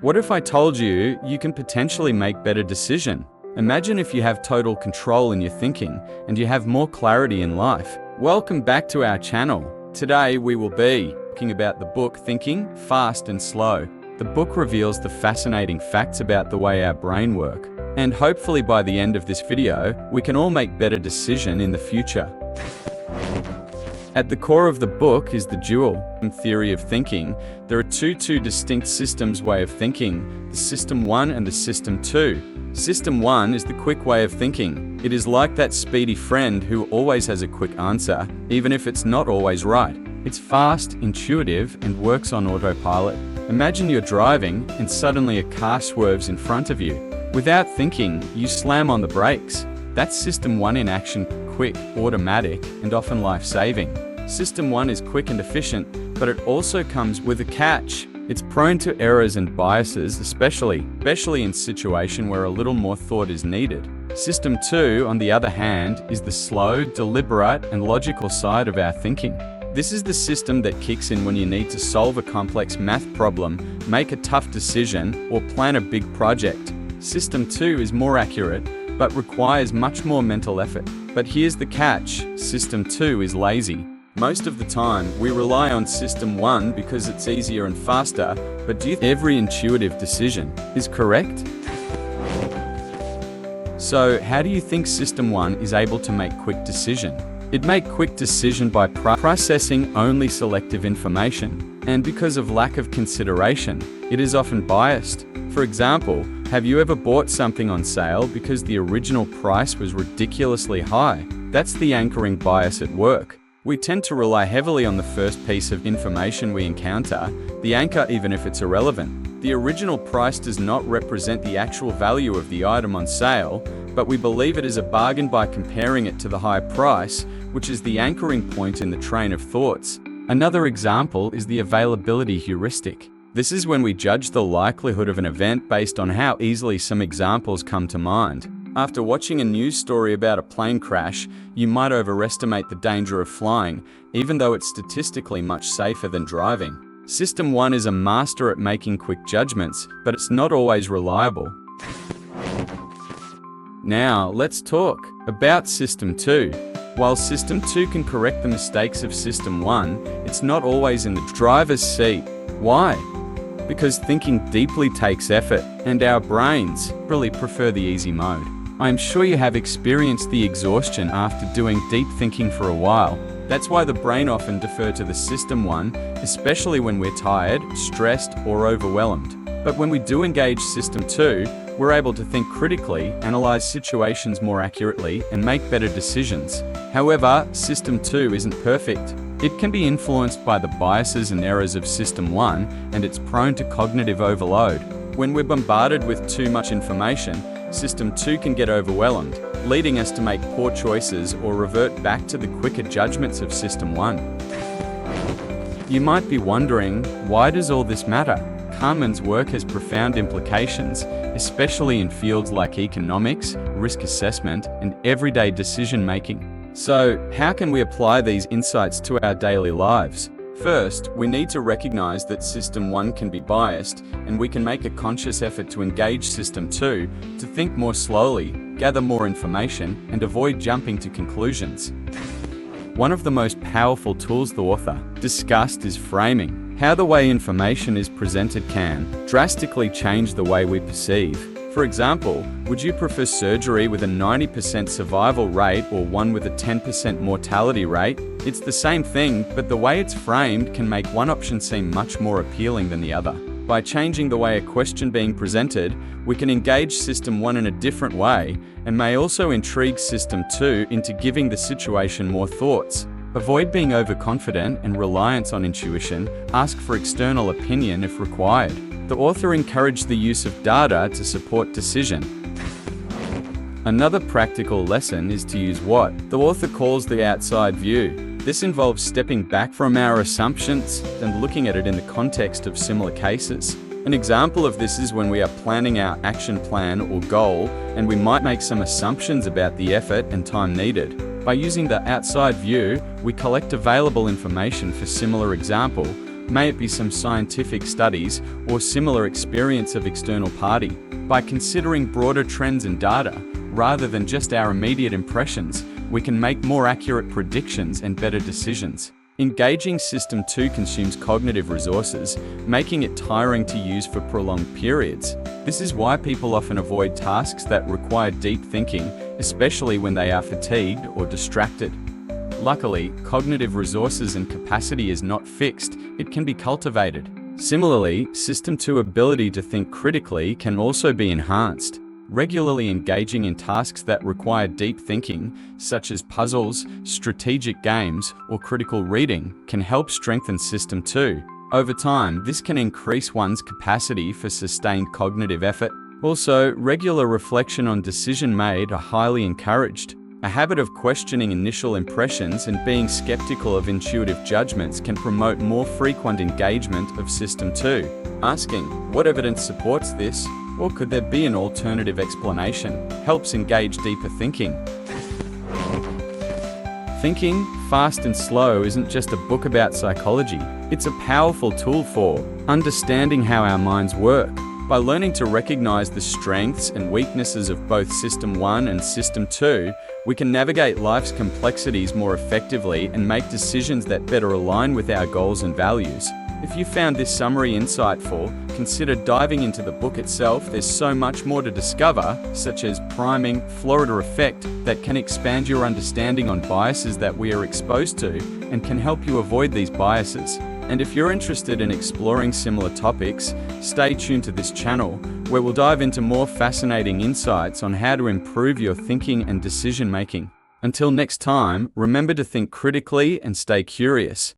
What if I told you you can potentially make better decisions? Imagine if you have total control in your thinking and you have more clarity in life. Welcome back to our channel. Today we will be talking about the book Thinking, Fast and Slow. The book reveals the fascinating facts about the way our brain works. And hopefully by the end of this video, we can all make better decisions in the future. At the core of the book is the dual theory of thinking. There are two distinct systems way of thinking, the System 1 and the System 2. System 1 is the quick way of thinking. It is like that speedy friend who always has a quick answer, even if it's not always right. It's fast, intuitive, and works on autopilot. Imagine you're driving and suddenly a car swerves in front of you. Without thinking, you slam on the brakes. That's System 1 in action, quick, automatic, and often life-saving. System 1 is quick and efficient, but it also comes with a catch. It's prone to errors and biases, especially in situations where a little more thought is needed. System 2, on the other hand, is the slow, deliberate, and logical side of our thinking. This is the system that kicks in when you need to solve a complex math problem, make a tough decision, or plan a big project. System 2 is more accurate, but requires much more mental effort. But here's the catch, System 2 is lazy. Most of the time, we rely on System 1 because it's easier and faster, but do you think every intuitive decision is correct? So, how do you think System 1 is able to make quick decisions? It makes quick decisions by processing only selective information, and because of lack of consideration, it is often biased. For example, have you ever bought something on sale because the original price was ridiculously high? That's the anchoring bias at work. We tend to rely heavily on the first piece of information we encounter, the anchor, even if it's irrelevant. The original price does not represent the actual value of the item on sale, but we believe it is a bargain by comparing it to the high price, which is the anchoring point in the train of thoughts. Another example is the availability heuristic. This is when we judge the likelihood of an event based on how easily some examples come to mind. After watching a news story about a plane crash, you might overestimate the danger of flying, even though it's statistically much safer than driving. System 1 is a master at making quick judgments, but it's not always reliable. Now, let's talk about System 2. While System 2 can correct the mistakes of System 1, it's not always in the driver's seat. Why? Because thinking deeply takes effort, and our brains really prefer the easy mode. I am sure you have experienced the exhaustion after doing deep thinking for a while. That's why the brain often defers to the System 1, especially when we're tired, stressed, or overwhelmed. But when we do engage System 2, we're able to think critically, analyze situations more accurately, and make better decisions. However, System 2 isn't perfect. It can be influenced by the biases and errors of System 1, and it's prone to cognitive overload. When we're bombarded with too much information, System 2 can get overwhelmed, leading us to make poor choices or revert back to the quicker judgments of System 1. You might be wondering, why does all this matter? Kahneman's work has profound implications, especially in fields like economics, risk assessment, and everyday decision-making. So, how can we apply these insights to our daily lives? First, we need to recognize that System 1 can be biased, and we can make a conscious effort to engage System 2 to think more slowly, gather more information, and avoid jumping to conclusions. One of the most powerful tools the author discussed is framing. How the way information is presented can drastically change the way we perceive. For example, would you prefer surgery with a 90% survival rate or one with a 10% mortality rate? It's the same thing, but the way it's framed can make one option seem much more appealing than the other. By changing the way a question being presented, we can engage System 1 in a different way, and may also intrigue System 2 into giving the situation more thoughts. Avoid being overconfident and reliance on intuition. Ask for external opinion if required. The author encouraged the use of data to support decision. Another practical lesson is to use what the author calls the outside view. This involves stepping back from our assumptions and looking at it in the context of similar cases. An example of this is when we are planning our action plan or goal, and we might make some assumptions about the effort and time needed. By using the outside view, we collect available information for similar example, may it be some scientific studies or similar experience of external party. By considering broader trends and data, rather than just our immediate impressions, we can make more accurate predictions and better decisions. Engaging System 2 consumes cognitive resources, making it tiring to use for prolonged periods. This is why people often avoid tasks that require deep thinking, especially when they are fatigued or distracted. Luckily, cognitive resources and capacity is not fixed, it can be cultivated. Similarly, System 2 ability to think critically can also be enhanced. Regularly engaging in tasks that require deep thinking, such as puzzles, strategic games, or critical reading, can help strengthen System 2. Over time, this can increase one's capacity for sustained cognitive effort. Also, regular reflection on decision made are highly encouraged. A habit of questioning initial impressions and being skeptical of intuitive judgments can promote more frequent engagement of System 2. Asking, "What evidence supports this?" or "Could there be an alternative explanation?" helps engage deeper thinking. Thinking Fast and Slow isn't just a book about psychology, it's a powerful tool for understanding how our minds work. By learning to recognize the strengths and weaknesses of both System 1 and System 2, we can navigate life's complexities more effectively and make decisions that better align with our goals and values. If you found this summary insightful, consider diving into the book itself. There's so much more to discover, such as priming, Florida effect, that can expand your understanding on biases that we are exposed to and can help you avoid these biases. And if you're interested in exploring similar topics, stay tuned to this channel, where we'll dive into more fascinating insights on how to improve your thinking and decision making. Until next time, remember to think critically and stay curious.